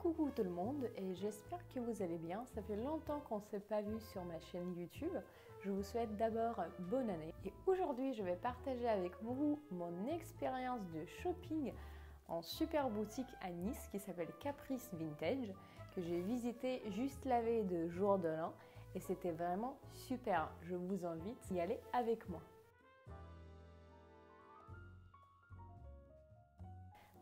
Coucou tout le monde et j'espère que vous allez bien. Ça fait longtemps qu'on ne s'est pas vu sur ma chaîne YouTube. Je vous souhaite d'abord bonne année. Et aujourd'hui, je vais partager avec vous mon expérience de shopping en super boutique à Nice qui s'appelle Caprice Vintage, que j'ai visité juste la veille de jour de l'an et c'était vraiment super. Je vous invite à y aller avec moi.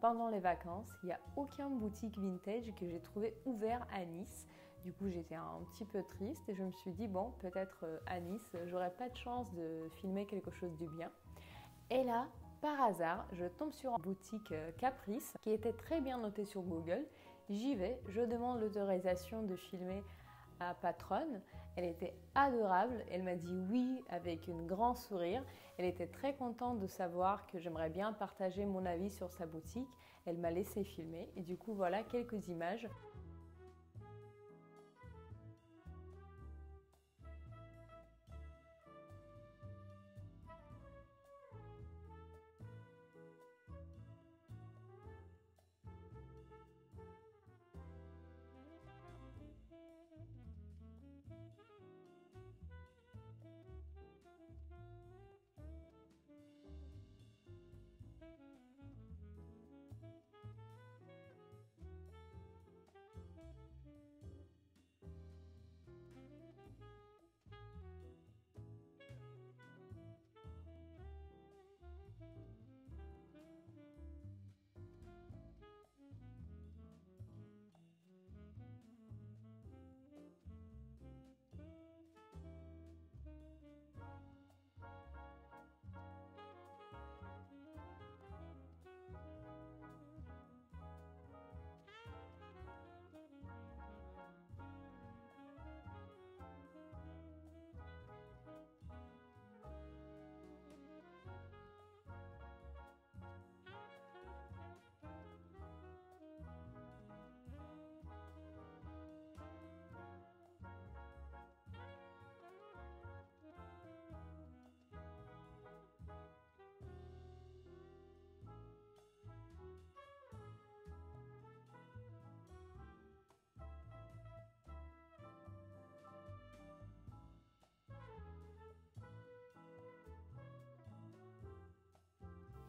Pendant les vacances, il n'y a aucun boutique vintage que j'ai trouvé ouvert à Nice. Du coup, j'étais un petit peu triste et je me suis dit, bon, peut-être à Nice, j'aurais pas de chance de filmer quelque chose du bien. Et là, par hasard, je tombe sur une boutique Caprice qui était très bien notée sur Google. J'y vais, je demande l'autorisation de filmer à patronne. Elle était adorable, elle m'a dit oui avec un grand sourire. Elle était très contente de savoir que j'aimerais bien partager mon avis sur sa boutique. Elle m'a laissé filmer et du coup voilà quelques images.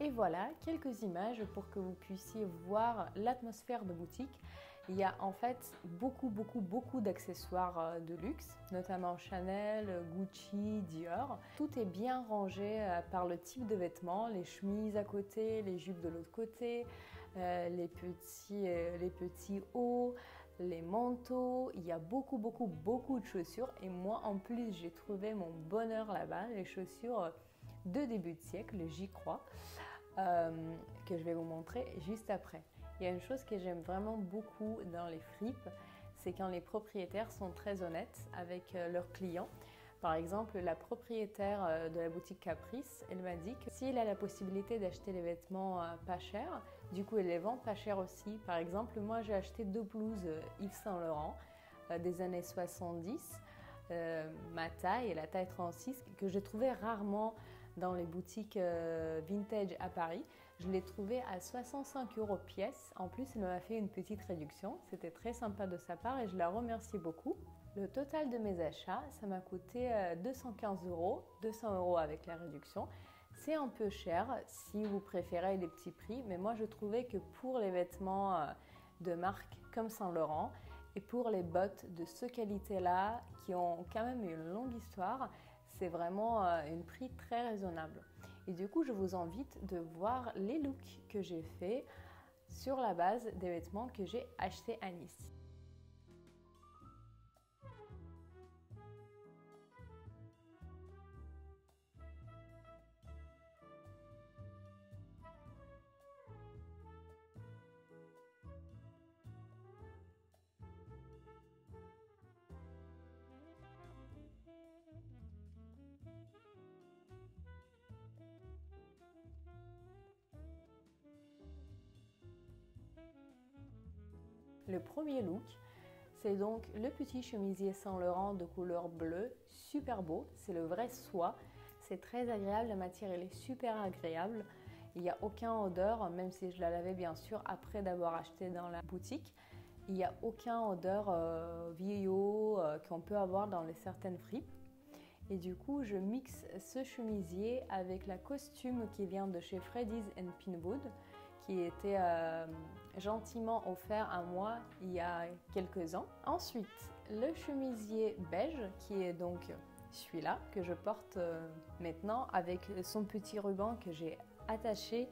Et voilà quelques images pour que vous puissiez voir l'atmosphère de boutique. Il y a en fait beaucoup d'accessoires de luxe, notamment Chanel, Gucci, Dior. Tout est bien rangé par le type de vêtements, les chemises à côté, les jupes de l'autre côté, les petits hauts, les manteaux. Il y a beaucoup de chaussures et moi en plus j'ai trouvé mon bonheur là-bas, les chaussures de début de siècle, j'y crois, que je vais vous montrer juste après. Il y a une chose que j'aime vraiment beaucoup dans les fripes, c'est quand les propriétaires sont très honnêtes avec leurs clients. Par exemple, la propriétaire de la boutique Caprice, elle m'a dit que s'il a la possibilité d'acheter les vêtements pas chers, du coup elle les vend pas chers aussi. Par exemple, moi j'ai acheté 2 blouses Yves Saint Laurent des années 70, ma taille et la taille 36, que j'ai trouvé rarement dans les boutiques vintage à Paris. Je l'ai trouvé à 65 € pièce. En plus, elle m'a fait une petite réduction. C'était très sympa de sa part et je la remercie beaucoup. Le total de mes achats, ça m'a coûté 215 €, 200 € avec la réduction. C'est un peu cher si vous préférez les petits prix, mais moi je trouvais que pour les vêtements de marque comme Saint Laurent et pour les bottes de cette qualité-là, qui ont quand même une longue histoire, c'est vraiment un prix très raisonnable. Et du coup, je vous invite de voir les looks que j'ai fait sur la base des vêtements que j'ai achetés à Nice. Le premier look, c'est donc le petit chemisier Saint Laurent de couleur bleue, super beau, c'est le vrai soie, c'est très agréable, la matière elle est super agréable, il n'y a aucune odeur, même si je la lavais bien sûr après d'avoir acheté dans la boutique. Il n'y a aucun odeur vieillot qu'on peut avoir dans certaines fripes. Et du coup, je mixe ce chemisier avec la costume qui vient de chez Freddy's Pinwood, qui était gentiment offert à moi il y a quelques ans. Ensuite, le chemisier beige, qui est donc celui-là, que je porte maintenant avec son petit ruban que j'ai attaché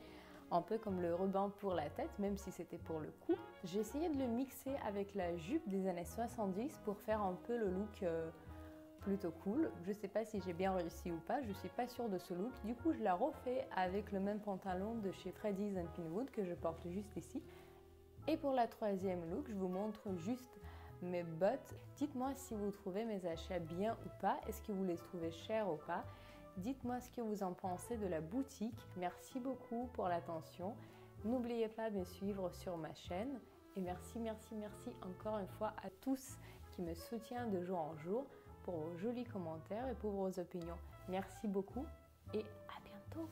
un peu comme le ruban pour la tête, même si c'était pour le cou. J'ai essayé de le mixer avec la jupe des années 70 pour faire un peu le look plutôt cool. Je ne sais pas si j'ai bien réussi ou pas, je ne suis pas sûre de ce look. Du coup, je la refais avec le même pantalon de chez Freddy's Pinwood que je porte juste ici. Et pour la troisième look, je vous montre juste mes bottes. Dites-moi si vous trouvez mes achats bien ou pas. Est-ce que vous les trouvez chers ou pas? Dites-moi ce que vous en pensez de la boutique. Merci beaucoup pour l'attention. N'oubliez pas de me suivre sur ma chaîne. Et merci encore une fois à tous qui me soutiennent de jour en jour pour vos jolis commentaires et pour vos opinions. Merci beaucoup et à bientôt.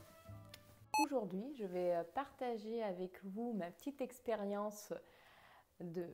Aujourd'hui, je vais partager avec vous ma petite expérience de